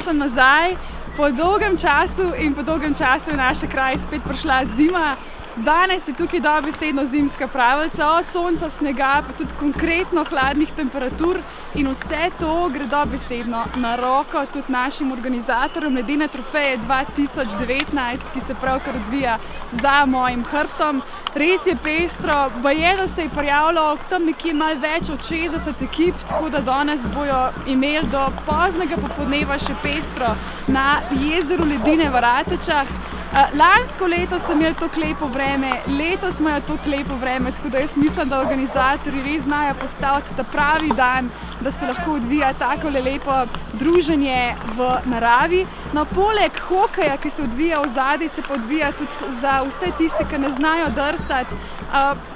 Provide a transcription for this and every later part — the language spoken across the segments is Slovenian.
sem nazaj, po dolgem času in po dolgem času je v naš kraj spet prišla zima. Danes je tukaj dobesedno zimska pravljica, od sonca, snega, pa tudi konkretno hladnih temperatur in vse to gre dobesedno na roko tudi našim organizatorjem Ledene trofeje 2019, ki se pravkar odvija za mojim hrbtom. Res je pestro, baje, da se je prijavilo tam nekje malo več od 60 ekip, tako da danes bojo imeli do poznega popoldneva še pestro na jezeru Ledine v Ratečah. Lansko leto sem imel tako lepo vreme, letos imajo tako lepo vreme, tako da jaz mislim, da organizatorji res znajo postaviti ta pravi dan, da se lahko odvija tako lepo druženje v naravi. No, poleg hokeja, ki se odvija v zadaj, se pa odvija tudi za vse tiste, ki ne znajo drsati,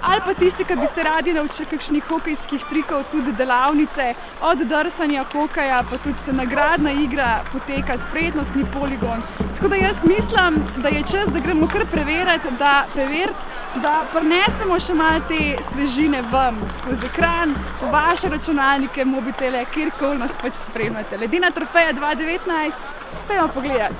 ali pa tisti, ki bi se radi naučili kakšnih hokejskih trikov, tudi delavnice, od drsanja hokeja, pa tudi nagradna igra poteka, spretnostni poligon. Tako da jaz mislim, da je čas, da gremo kar preveriti, da prinesemo še malo te svežine ven, skozi ekran, v vaše računalnike, mobitele, kjerkoli nas pač spremljate. Ledena trofeja 2019, pojdimo pogledati.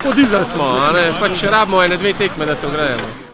Podizali smo, pač rabimo ene 2 tekme, da se ugrajemo.